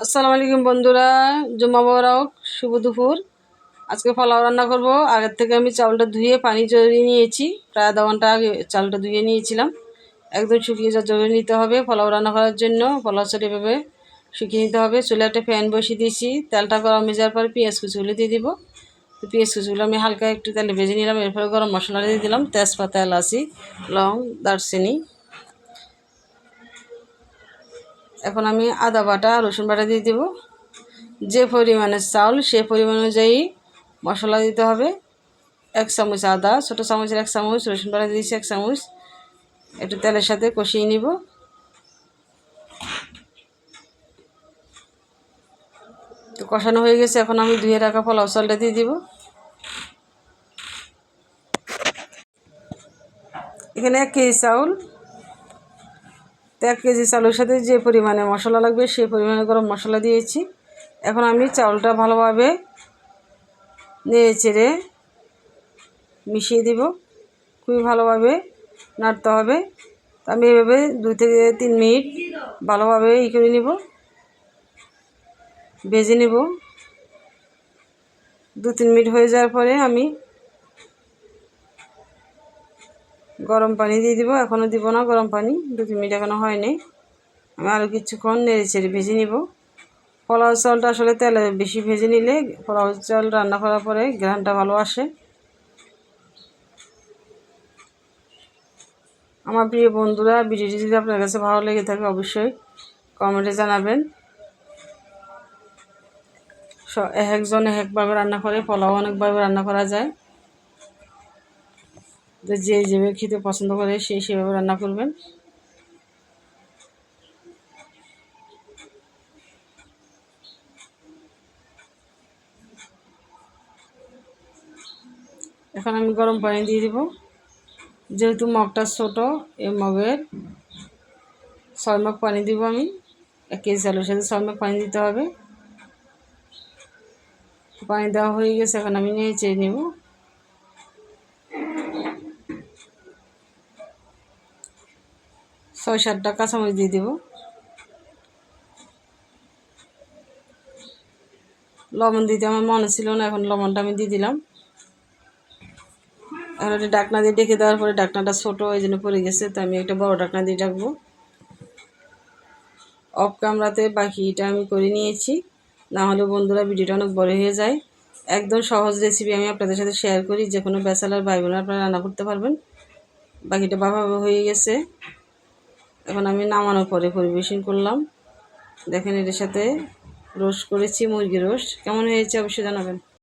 আসসালামু আলাইকুম বন্ধুরা, জুম্মা মোবারক, শুভ দুপুর। আজকে পোলাও রান্না করব। আগের থেকে আমি চাউলটা ধুয়ে পানি ঝরিয়ে নিয়েছি। প্রায় আধা ঘন্টা আগে চাউলটা ধুয়ে নিয়েছিলাম। একদম শুকিয়ে ঝরিয়ে নিতে হবে পোলাও রান্না করার জন্য। পোলাও চাল এভাবে শুকিয়ে নিতে হবে। চুলে একটা প্যান বসিয়ে দিয়েছি। তেলটা গরম হয়ে যাওয়ার পরে পেঁয়াজ কুচিগুলো দিয়ে দিব। তো পেঁয়াজ কুচিগুলো আমি হালকা একটু তেলে ভেজে নিলাম। এরপরে গরম মশলা দিয়ে দিলাম, তেজপাতা, এলাচি, লং, দারচিনি। এখন আমি আদা বাটা, রসুন বাটা দিয়ে দেব। যে পরিমাণে চাউল সে পরিমাণ অনুযায়ী মশলা দিতে হবে। 1 চামচ আদা, ছোটো চামচের 1 চামচ রসুন বাটা দিয়েছি, 1 চামচ। একটু তেলের সাথে কষিয়ে নিব। তো কষানো হয়ে গেছে। এখন আমি ধুয়ে রাখা পোলাও চালটা দিয়ে দিব। এখানে 1 কেজি চাউল। তো 1 কেজি চাউলের সাথে যে পরিমাণে মশলা লাগবে সেই পরিমাণে গরম মশলা দিয়েছি। এখন আমি চাউলটা ভালোভাবে নেড়ে চেড়ে মিশিয়ে দিব। খুবই ভালোভাবে নাড়তে হবে। তো আমি এভাবে 2 থেকে 3 মিনিট ভালোভাবে করে নিব, ভেজে নেব। 2-3 মিনিট হয়ে যাওয়ার পরে আমি গরম পানি দিয়ে দিব। এখনও দিব না গরম পানি, 2-3 মিনিট এখনও হয়নি। আমি আরও কিছুক্ষণ নেড়ে চেড়ে ভেজে নিব। পোলাও চালটা আসলে তেলে বেশি ভেজে নিলে পোলাও চাল রান্না করার পরে ঘ্রাণটা ভালো আসে। আমার প্রিয় বন্ধুরা, ভিডিওটি যদি আপনার কাছে ভালো লেগে থাকে অবশ্যই কমেন্টে জানাবেন। একজন একভাবে রান্না করে, পোলাও অনেকভাবে রান্না করা যায়। তো যে যেভাবে খেতে পছন্দ করে সেভাবে রান্না করবেন। এখন আমি গরম পানি দিয়ে দিব। যেহেতু মগটা ছোটো, এই মগের 6 মগ পানি দিব আমি। 1 কেজি চালের সাথে 6 মগ পানি দিতে হবে। পানি দেওয়া হয়ে গেছে। এখন আমি নেড়ে চেড়ে নেব। ছয় সাতটা কাঁচামরিচ দিয়ে দেব। লবণ দিতে আমার মনে ছিল না, এখন লবণটা আমি দিয়ে দিলাম। এখন একটা ঢাকনা দিয়ে ডেকে দেওয়ার পরে ঢাকনাটা ছোটো এই জন্য পড়ে গেছে, তো আমি একটা বড় ঢাকনা দিয়ে ডাকবো। অফ ক্যামেরাতে বাকিটা আমি করে নিয়েছি, না হলে বন্ধুরা ভিডিওটা অনেক বড় হয়ে যায়। একদম সহজ রেসিপি আমি আপনাদের সাথে শেয়ার করি, যে কোনো ব্যাচেলর ভাই বোন আপনারা রান্না করতে পারবেন। বাকিটা ভালোভাবে হয়ে গেছে। এখন আমি নামানোর পরে পরিবেশন করলাম। দেখেন, এটার সাথে রোস্ট করেছি, মুরগির রোস্ট। কেমন হয়েছে অবশ্যই জানাবেন।